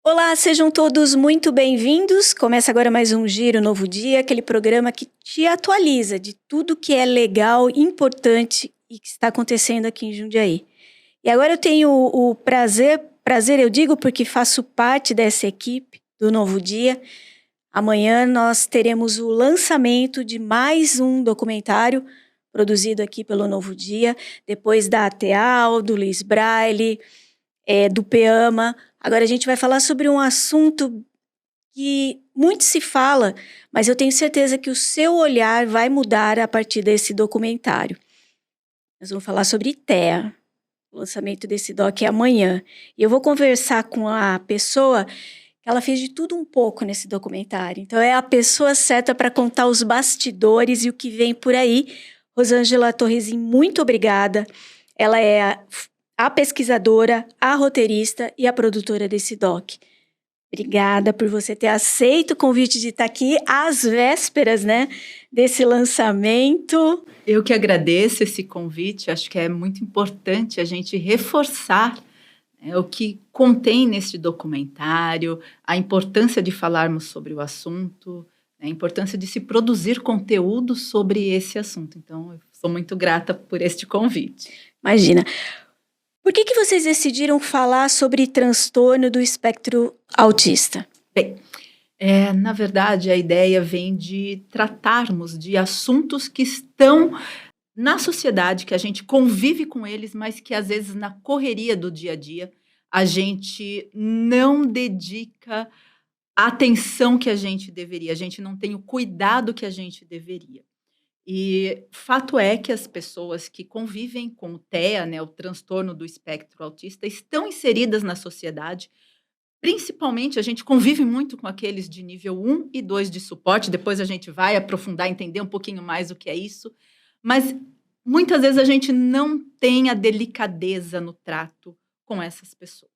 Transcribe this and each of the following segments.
Olá, sejam todos muito bem-vindos. Começa agora mais um Giro Novo Dia, aquele programa que te atualiza de tudo que é legal, importante e que está acontecendo aqui em Jundiaí. E agora eu tenho o prazer eu digo porque faço parte dessa equipe do Novo Dia. Amanhã nós teremos o lançamento de mais um documentário produzido aqui pelo Novo Dia, depois da ATEAL, do Luiz Braille, do PEAMA. Agora a gente vai falar sobre um assunto que muito se fala, mas eu tenho certeza que o seu olhar vai mudar a partir desse documentário. Nós vamos falar sobre TEA. O lançamento desse doc é amanhã. E eu vou conversar com a pessoa que ela fez de tudo um pouco nesse documentário. Então é a pessoa certa para contar os bastidores e o que vem por aí. Rosângela Torresim, muito obrigada. Ela é a pesquisadora, a roteirista e a produtora desse doc. Obrigada por você ter aceito o convite de estar aqui às vésperas, né, desse lançamento. Eu que agradeço esse convite, acho que é muito importante a gente reforçar o que contém nesse documentário, a importância de falarmos sobre o assunto, a importância de se produzir conteúdo sobre esse assunto. Então, eu sou muito grata por este convite. Imagina. Por que vocês decidiram falar sobre transtorno do espectro autista? Bem, na verdade, a ideia vem de tratarmos de assuntos que estão na sociedade, que a gente convive com eles, mas que às vezes na correria do dia a dia a gente não dedica a atenção que a gente deveria, a gente não tem o cuidado que a gente deveria. E fato é que as pessoas que convivem com o TEA, né, o transtorno do espectro autista, estão inseridas na sociedade. Principalmente, a gente convive muito com aqueles de nível 1 e 2 de suporte, depois a gente vai aprofundar, entender um pouquinho mais o que é isso, mas muitas vezes a gente não tem a delicadeza no trato com essas pessoas.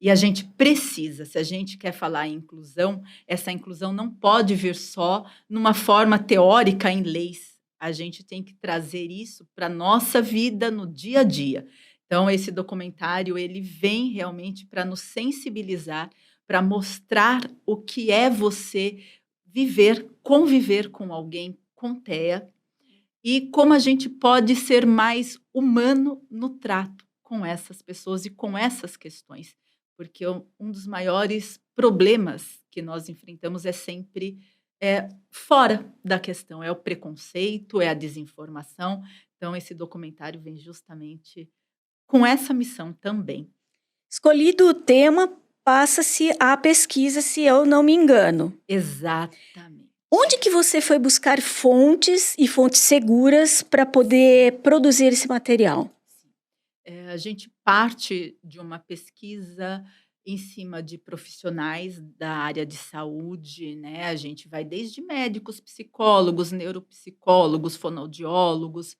E a gente precisa, se a gente quer falar em inclusão, essa inclusão não pode vir só numa forma teórica em leis. A gente tem que trazer isso para a nossa vida no dia a dia. Então, esse documentário, ele vem realmente para nos sensibilizar, para mostrar o que é você viver, conviver com alguém com TEA e como a gente pode ser mais humano no trato com essas pessoas e com essas questões. Porque um dos maiores problemas que nós enfrentamos é sempre fora da questão, é o preconceito, é a desinformação. Então, esse documentário vem justamente com essa missão também. Escolhido o tema, passa-se a pesquisa, se eu não me engano. Exatamente. Onde que você foi buscar fontes e fontes seguras para poder produzir esse material? A gente parte de uma pesquisa em cima de profissionais da área de saúde, né? A gente vai desde médicos, psicólogos, neuropsicólogos, fonoaudiólogos.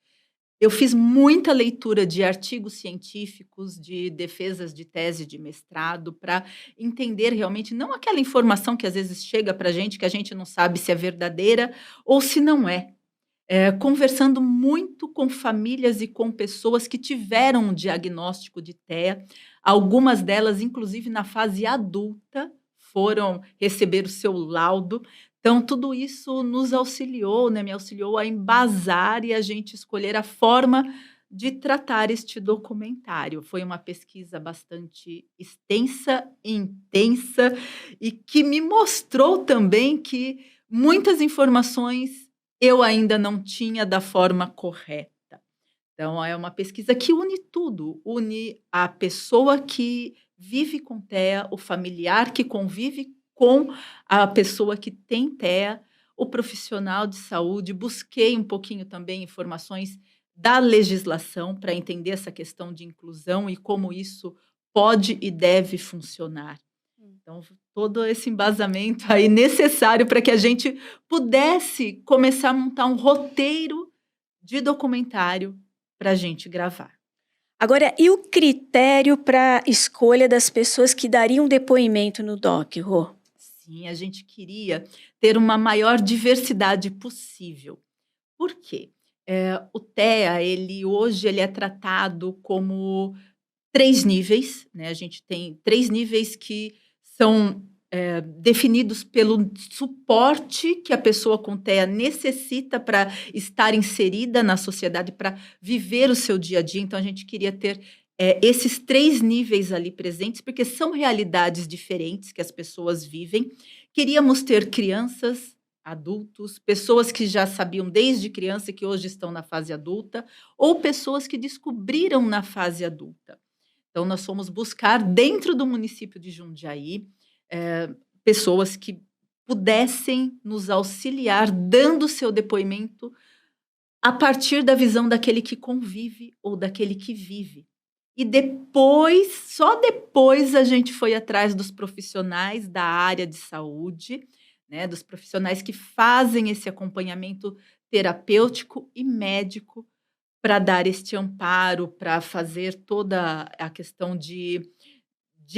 Eu fiz muita leitura de artigos científicos, de defesas de tese de mestrado, para entender realmente, não aquela informação que às vezes chega para a gente, que a gente não sabe se é verdadeira ou se não é. Conversando muito com famílias e com pessoas que tiveram um diagnóstico de TEA, algumas delas, inclusive na fase adulta, foram receber o seu laudo. Então, tudo isso nos auxiliou, né, me auxiliou a embasar e a gente escolher a forma de tratar este documentário. Foi uma pesquisa bastante extensa, intensa e que me mostrou também que muitas informações eu ainda não tinha da forma correta. Então, é uma pesquisa que une tudo, une a pessoa que vive com TEA, o familiar que convive com a pessoa que tem TEA, o profissional de saúde. Busquei um pouquinho também informações da legislação para entender essa questão de inclusão e como isso pode e deve funcionar. Então, todo esse embasamento aí necessário para que a gente pudesse começar a montar um roteiro de documentário para a gente gravar. Agora, e o critério para escolha das pessoas que dariam depoimento no doc, Rô? Sim, a gente queria ter uma maior diversidade possível. Por quê? O TEA, hoje ele é tratado como 3 níveis, né? A gente tem 3 níveis que são definidos pelo suporte que a pessoa com TEA necessita para estar inserida na sociedade, para viver o seu dia a dia. Então, a gente queria ter esses 3 níveis ali presentes, porque são realidades diferentes que as pessoas vivem. Queríamos ter crianças, adultos, pessoas que já sabiam desde criança e que hoje estão na fase adulta, ou pessoas que descobriram na fase adulta. Então, nós fomos buscar dentro do município de Jundiaí pessoas que pudessem nos auxiliar, dando seu depoimento a partir da visão daquele que convive ou daquele que vive. E depois, só depois, a gente foi atrás dos profissionais da área de saúde, né, dos profissionais que fazem esse acompanhamento terapêutico e médico para dar este amparo, para fazer toda a questão de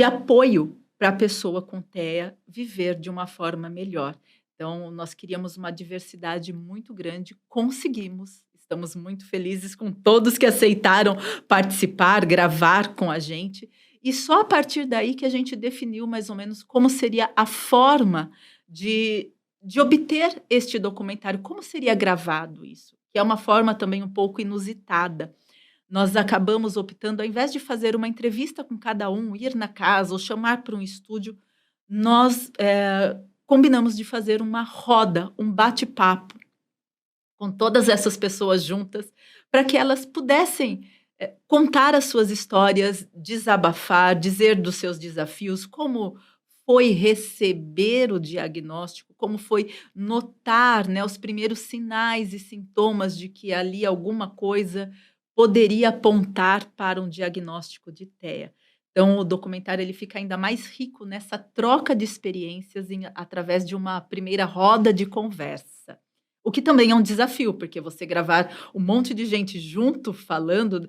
apoio para a pessoa com TEA viver de uma forma melhor. Então, nós queríamos uma diversidade muito grande, conseguimos. Estamos muito felizes com todos que aceitaram participar, gravar com a gente. E só a partir daí que a gente definiu mais ou menos como seria a forma de obter este documentário, como seria gravado isso, que é uma forma também um pouco inusitada. Nós acabamos optando, ao invés de fazer uma entrevista com cada um, ir na casa ou chamar para um estúdio, nós combinamos de fazer uma roda, um bate-papo com todas essas pessoas juntas, para que elas pudessem contar as suas histórias, desabafar, dizer dos seus desafios, como foi receber o diagnóstico, como foi notar, né, os primeiros sinais e sintomas de que ali alguma coisa poderia apontar para um diagnóstico de TEA. Então, o documentário ele fica ainda mais rico nessa troca de experiências através de uma primeira roda de conversa. O que também é um desafio, porque você gravar um monte de gente junto falando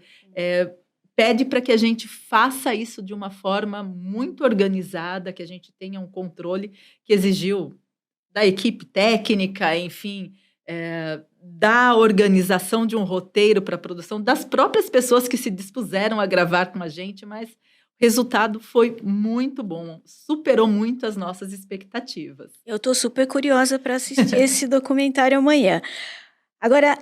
pede para que a gente faça isso de uma forma muito organizada, que a gente tenha um controle que exigiu da equipe técnica, enfim, da organização de um roteiro para a produção, das próprias pessoas que se dispuseram a gravar com a gente, mas o resultado foi muito bom, superou muito as nossas expectativas. Eu estou super curiosa para assistir esse documentário amanhã. Agora,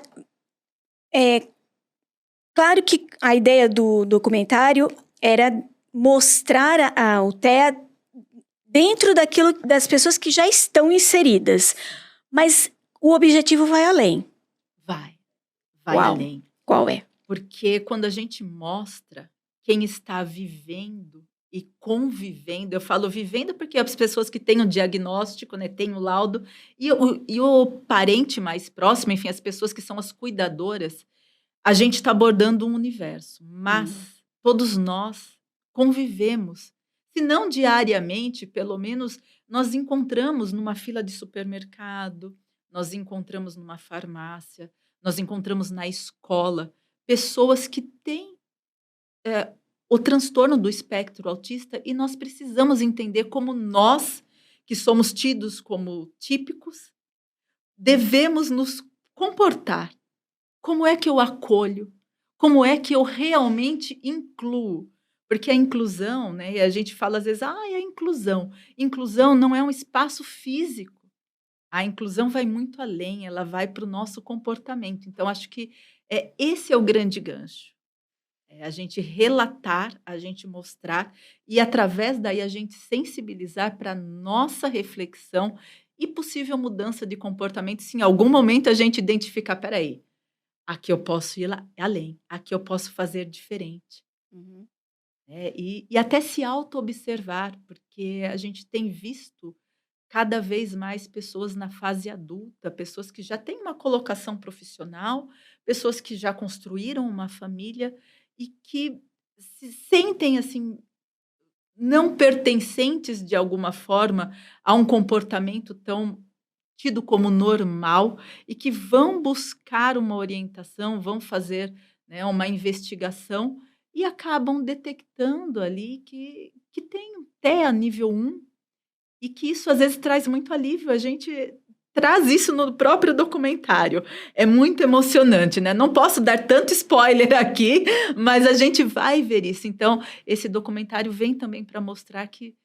claro que a ideia do documentário era mostrar o TEA dentro daquilo das pessoas que já estão inseridas, mas o objetivo vai além. Vai Qual? além. Qual é? Porque quando a gente mostra quem está vivendo e convivendo, eu falo vivendo porque as pessoas que têm o diagnóstico, né, têm o laudo, e o parente mais próximo, enfim, as pessoas que são as cuidadoras, a gente está abordando um universo, mas todos nós convivemos. Se não diariamente, pelo menos nós encontramos numa fila de supermercado, nós encontramos numa farmácia, nós encontramos na escola pessoas que têm o transtorno do espectro autista e nós precisamos entender como nós, que somos tidos como típicos, devemos nos comportar. Como é que eu acolho? Como é que eu realmente incluo? Porque a inclusão, né, e a gente fala às vezes, é a inclusão. Inclusão não é um espaço físico. A inclusão vai muito além, ela vai para o nosso comportamento. Então, acho que esse é o grande gancho. A gente relatar, a gente mostrar e, através daí, a gente sensibilizar para a nossa reflexão e possível mudança de comportamento. Se em algum momento a gente identificar, peraí, aqui eu posso ir além, aqui eu posso fazer diferente. E até se auto-observar, porque a gente tem visto cada vez mais pessoas na fase adulta, pessoas que já têm uma colocação profissional, pessoas que já construíram uma família e que se sentem assim não pertencentes de alguma forma a um comportamento tão tido como normal e que vão buscar uma orientação, vão fazer, né, uma investigação e acabam detectando ali que tem um TEA nível 1 e que isso às vezes traz muito alívio. A gente traz isso no próprio documentário. É muito emocionante, né? Não posso dar tanto spoiler aqui, mas a gente vai ver isso. Então, esse documentário vem também para mostrar que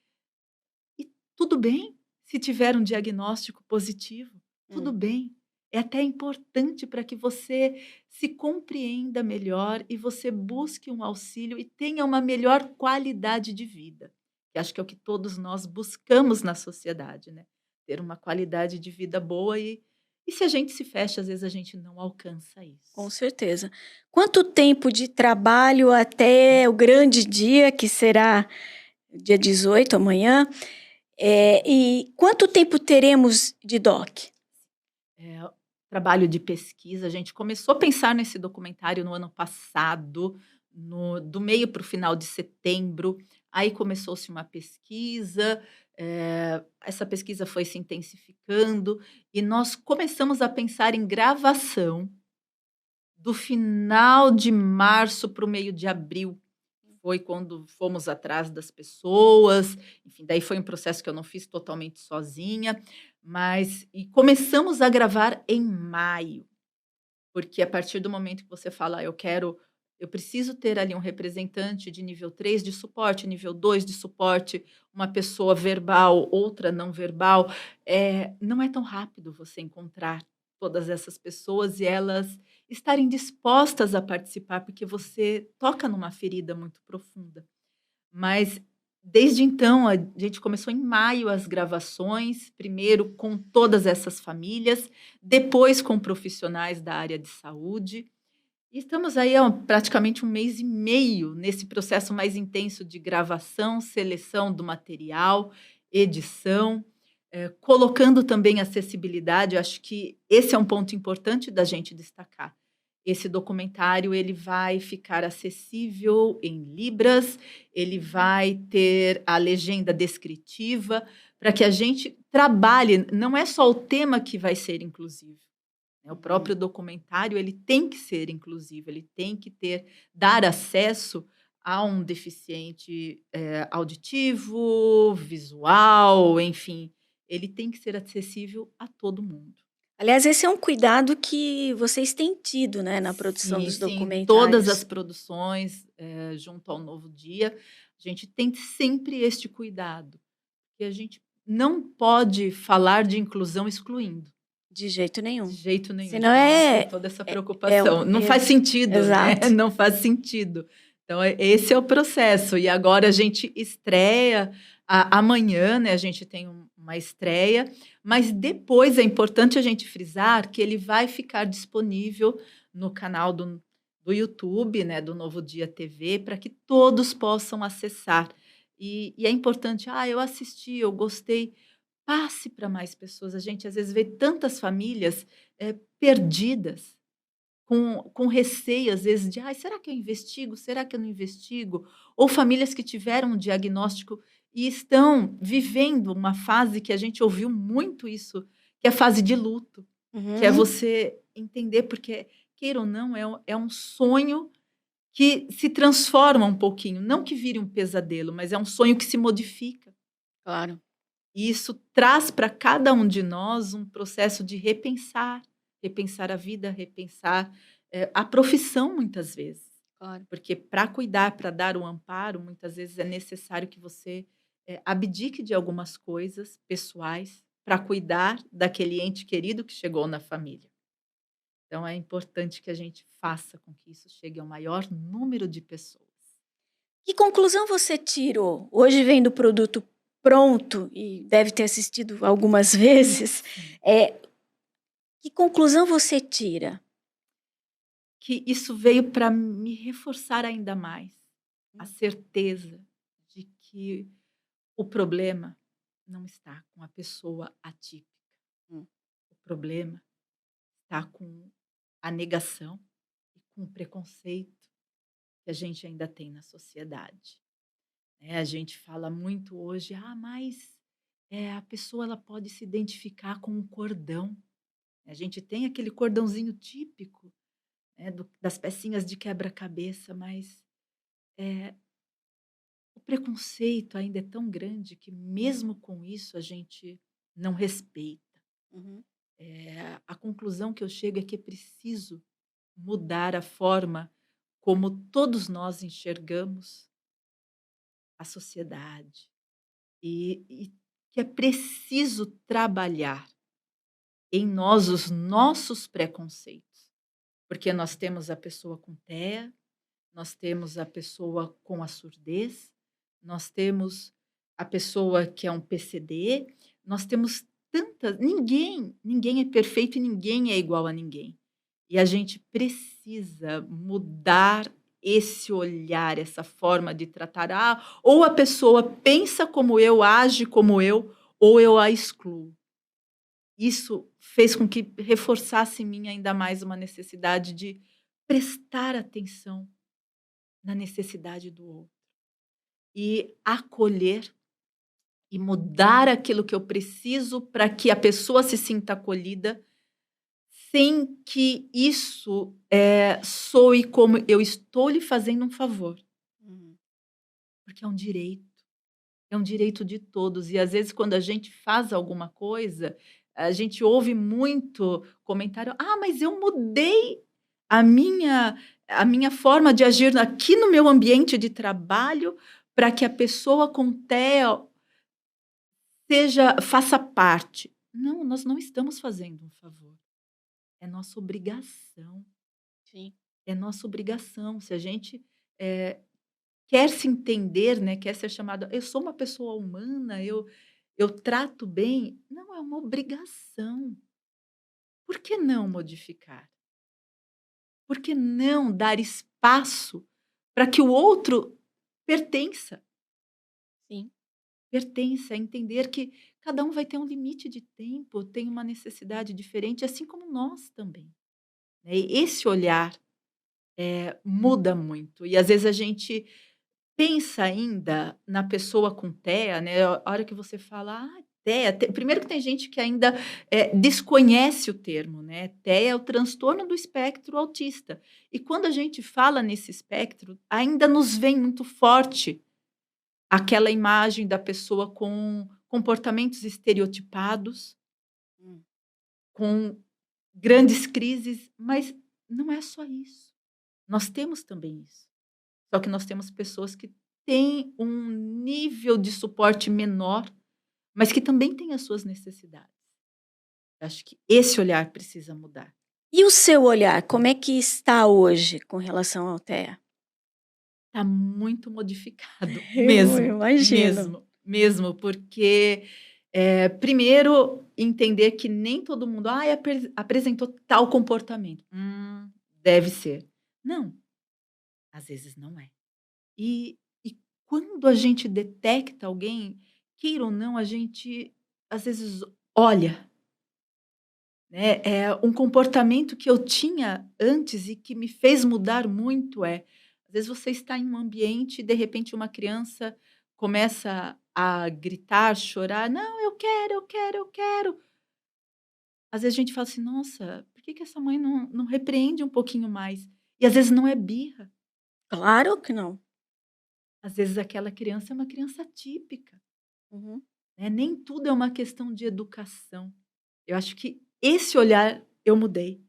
tudo bem se tiver um diagnóstico positivo, tudo Hum, bem. É até importante para que você se compreenda melhor e você busque um auxílio e tenha uma melhor qualidade de vida, que acho que é o que todos nós buscamos na sociedade, né, ter uma qualidade de vida boa e se a gente se fecha, às vezes a gente não alcança com isso. certeza. Quanto tempo de trabalho até o grande dia, que será dia 18, amanhã, e quanto tempo teremos de doc? É, trabalho de pesquisa, a gente começou a pensar nesse documentário no ano passado, do meio para o final de setembro, aí começou-se uma pesquisa, essa pesquisa foi se intensificando e nós começamos a pensar em gravação do final de março para o meio de abril. Foi quando fomos atrás das pessoas, enfim, daí foi um processo que eu não fiz totalmente sozinha, mas e começamos a gravar em maio, porque a partir do momento que você fala: "Ah, eu preciso ter ali um representante de nível 3 de suporte, nível 2 de suporte, uma pessoa verbal, outra não verbal", não é tão rápido você encontrar todas essas pessoas e elas estarem dispostas a participar, porque você toca numa ferida muito profunda. Mas desde então, a gente começou em maio as gravações, primeiro com todas essas famílias, depois com profissionais da área de saúde. E estamos aí há praticamente um mês e meio nesse processo mais intenso de gravação, seleção do material, edição, colocando também acessibilidade. Eu acho que esse é um ponto importante da gente destacar. Esse documentário ele vai ficar acessível em libras, ele vai ter a legenda descritiva, para que a gente trabalhe, não é só o tema que vai ser inclusivo, né, o Uhum. próprio documentário, ele tem que ser inclusivo, ele tem que dar acesso a um deficiente, auditivo, visual, enfim, ele tem que ser acessível a todo mundo. Aliás, esse é um cuidado que vocês têm tido, né, na produção Sim, dos sim, todas as documentários. produções, junto ao Novo Dia, a gente tem sempre este cuidado, que a gente não pode falar de inclusão excluindo. De jeito De nenhum. jeito nenhum, a Senão gente não tem é toda essa é é o preocupação. Não faz ex sentido, né, exato. não faz sentido. Então, esse é o processo. E agora a gente estreia amanhã, né, a gente tem uma estreia, mas depois é importante a gente frisar que ele vai ficar disponível no canal do YouTube, né, do Novo Dia TV, para que todos possam acessar. E é importante: "Ah, eu assisti, eu gostei". Passe para mais pessoas. A gente às vezes vê tantas famílias, perdidas, com receio às vezes de: "Ai, será que eu investigo? Será que eu não investigo?". Ou famílias que tiveram um diagnóstico e estão vivendo uma fase que a gente ouviu muito isso, que é a fase de luto, que é Uhum. você entender, porque queira ou não, é um sonho que se transforma um pouquinho, não que vire um pesadelo, mas é um sonho que se modifica. Claro, E isso traz para cada um de nós um processo de repensar, repensar a vida, repensar, a profissão muitas vezes. claro. Porque para cuidar, para dar o amparo, muitas vezes é necessário que você, abdique de algumas coisas pessoais para cuidar daquele ente querido que chegou na família. Então é importante que a gente faça com que isso chegue ao maior número de pessoas. Que conclusão você tirou? Hoje vendo o produto pronto e deve ter assistido algumas vezes, Sim. que conclusão você tira? Que isso veio para me reforçar ainda mais a Hum, certeza de que o problema não está com a pessoa atípica, hum. o problema está com a negação e com o preconceito que a gente ainda tem na sociedade, né. A gente fala muito hoje: "Ah, mas, a pessoa ela pode se identificar com um cordão". A gente tem aquele cordãozinho típico, né, das pecinhas de quebra-cabeça, mas, eh o preconceito ainda é tão grande que mesmo com isso a gente não respeita. Uhum. A conclusão que eu chego é que é preciso mudar a forma como todos nós enxergamos a sociedade e que é preciso trabalhar em nós os nossos preconceitos, porque nós temos a pessoa com TEA, nós temos a pessoa com a surdez, nós temos a pessoa que é um PCD, nós temos tantas. Ninguém é perfeito e ninguém é igual a ninguém. E a gente precisa mudar esse olhar, essa forma de tratar. Ou a pessoa pensa como eu, age como eu, ou eu a excluo. Isso fez com que reforçasse em mim ainda mais uma necessidade de prestar atenção na necessidade do outro e acolher e mudar aquilo que eu preciso para que a pessoa se sinta acolhida, sem que isso soe como eu estou lhe fazendo um favor, Uhum. porque é um direito de todos. E às vezes, quando a gente faz alguma coisa, a gente ouve muito comentário: ah, mas eu mudei a minha, a minha forma de agir aqui no meu ambiente de trabalho para que a pessoa com TEA faça parte. Não, nós não estamos fazendo um favor. É nossa obrigação. Sim. É nossa obrigação. Se a gente eh, quer se entender, né, quer ser chamada, eu sou uma pessoa humana, eu trato bem. Não, é uma obrigação. Por que não modificar? Por que não dar espaço para que o outro pertença? Sim. Pertença, é entender que cada um vai ter um limite de tempo, tem uma necessidade diferente, assim como nós também, né. E esse olhar, muda muito e às vezes a gente pensa ainda na pessoa com TEA, né, a hora que você fala: "Ah, TEA", primeiro que tem gente que ainda, desconhece o termo, né, TEA é o transtorno do espectro autista. E quando a gente fala nesse espectro, ainda nos vem muito forte aquela imagem da pessoa com comportamentos estereotipados, Hum. com grandes crises, mas não é só isso. Nós temos também isso. Só que nós temos pessoas que têm um nível de suporte menor, mas que também têm as suas necessidades. Acho que esse olhar precisa mudar. E o seu olhar, como é que está hoje com relação ao TEA? Está muito modificado, Eu mesmo, imagino. mesmo, mesmo, porque, primeiro entender que nem todo mundo: "Ai, apresentou tal comportamento. Deve ser". Não, às vezes não é. E quando a gente detecta alguém, queira ou não, a gente às vezes olha, né, um comportamento que eu tinha antes e que me fez mudar muito às vezes você está em um ambiente e de repente uma criança começa a gritar, chorar: "Não, eu quero, eu quero, eu quero". Às vezes a gente fala assim: "Nossa, por que que essa mãe não repreende um pouquinho mais?". E às vezes não é birra, Claro que não. às vezes aquela criança é uma criança típica, Uhum. né, nem tudo é uma questão de educação. Eu acho que esse olhar eu mudei.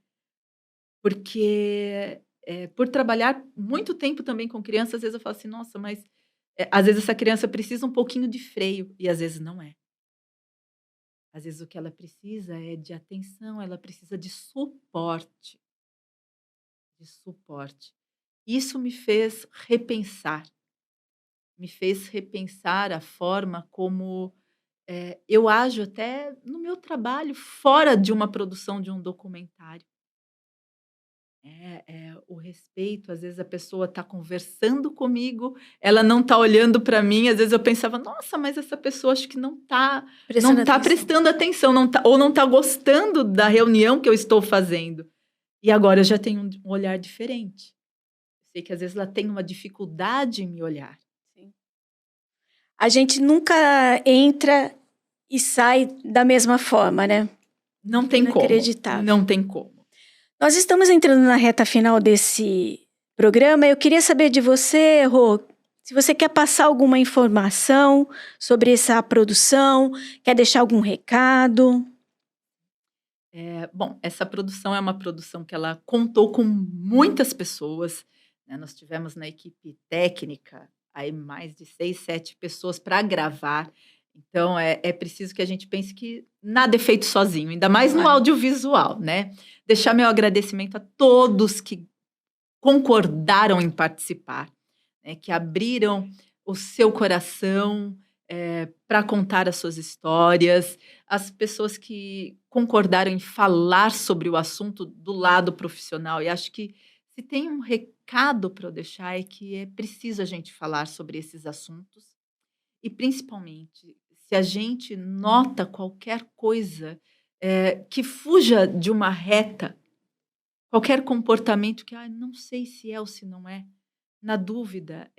Porque, por trabalhar muito tempo também com criança, às vezes eu falo assim: "Nossa, mas", às vezes essa criança precisa um pouquinho de freio, e às vezes não é. Às vezes o que ela precisa é de atenção, ela precisa de suporte, de suporte. Isso me fez repensar a forma como, eu ajo até no meu trabalho, fora de uma produção de um documentário. O respeito, às vezes a pessoa está conversando comigo, ela não está olhando para mim, às vezes eu pensava: "Nossa, mas essa pessoa acho que não Prestando tá atenção. prestando atenção, não tá gostando da reunião que eu estou fazendo". E agora eu já tenho um olhar diferente. Sei que às vezes ela tem uma dificuldade em me olhar. Sim. A gente nunca entra e sai da mesma forma, né? Não tem como, Inacreditável. não tem como. Nós estamos entrando na reta final desse programa. Eu queria saber de você, Rô, se você quer passar alguma informação sobre essa produção, quer deixar algum recado. Bom, essa produção é uma produção que ela contou com muitas pessoas, né, nós tivemos na equipe técnica, aí mais de 6, 7 pessoas para gravar, Então, é preciso que a gente pense que nada é feito sozinho, ainda mais no Claro. audiovisual, né? Deixar meu agradecimento a todos que concordaram em participar, né, que abriram o seu coração, para contar as suas histórias, as pessoas que concordaram em falar sobre o assunto do lado profissional. E acho que se tem um recado para eu deixar é que é preciso a gente falar sobre esses assuntos e, principalmente, se a gente nota qualquer coisa, que fuja de uma reta, qualquer comportamento que: "Ai, não sei se é ou se não é", na dúvida,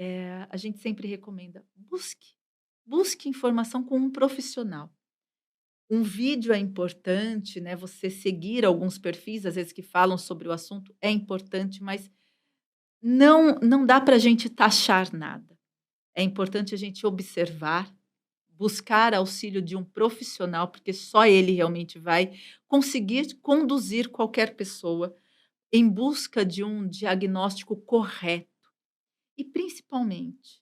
a gente sempre recomenda: busque informação com um profissional. Um vídeo é importante, né, você seguir alguns perfis, às vezes, que falam sobre o assunto é importante, mas não dá para a gente taxar nada. É importante a gente observar, buscar auxílio de um profissional, porque só ele realmente vai conseguir conduzir qualquer pessoa em busca de um diagnóstico correto. E, principalmente,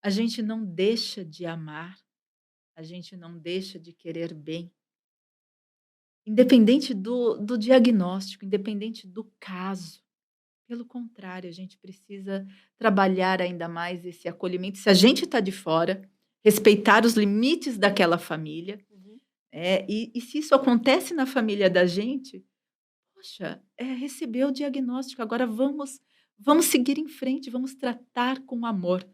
a gente não deixa de amar, a gente não deixa de querer bem, independente do diagnóstico, independente do caso. Pelo contrário, a gente precisa trabalhar ainda mais esse acolhimento. Se a gente está de fora, respeitar os limites daquela família, Uhum. e se isso acontece na família da gente, poxa, recebeu o diagnóstico, agora vamos seguir em frente, vamos tratar com amor.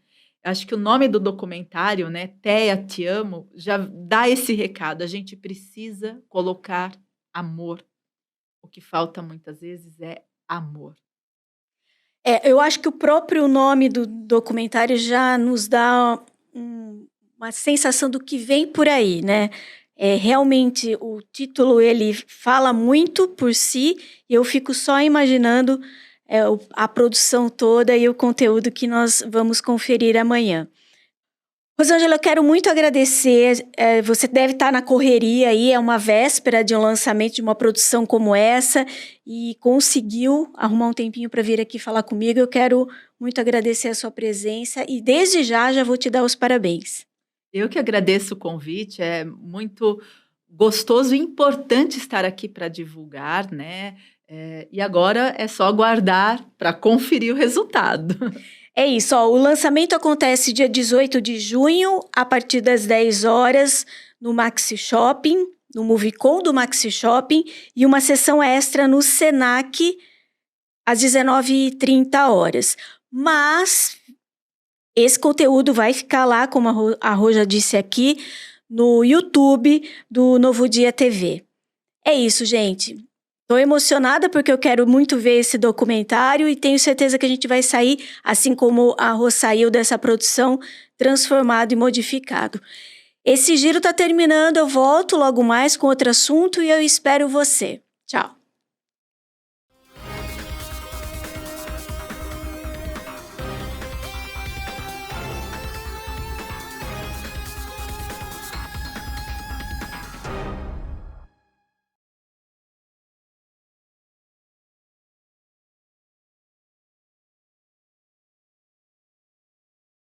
Acho que o nome do documentário, né, Thea, te amo, já dá esse recado, a gente precisa colocar amor. O que falta muitas vezes é amor. Eu acho que o próprio nome do documentário já nos dá uma sensação do que vem por aí, né? Realmente, o título ele fala muito por si e eu fico só imaginando a produção toda e o conteúdo que nós vamos conferir amanhã. Rosângela, eu quero muito agradecer. Você deve estar na correria aí, é uma véspera de um lançamento de uma produção como essa e conseguiu arrumar um tempinho para vir aqui falar comigo. Eu quero muito agradecer a sua presença e desde já vou te dar os parabéns. Eu que agradeço o convite, é muito gostoso e importante estar aqui para divulgar, né, e agora é só aguardar para conferir o resultado. É isso, ó, o lançamento acontece dia 18 de junho, a partir das 10 horas, no Maxi Shopping, no Movicon do Maxi Shopping, e uma sessão extra no Senac, às 19h30. Mas esse conteúdo vai ficar lá, como a Rô já disse aqui, no YouTube do Novo Dia TV. É isso, gente. Estou emocionada porque eu quero muito ver esse documentário e tenho certeza que a gente vai sair, assim como a Rô saiu dessa produção, transformado e modificado. Esse giro está terminando, eu volto logo mais com outro assunto e eu espero você. Tchau.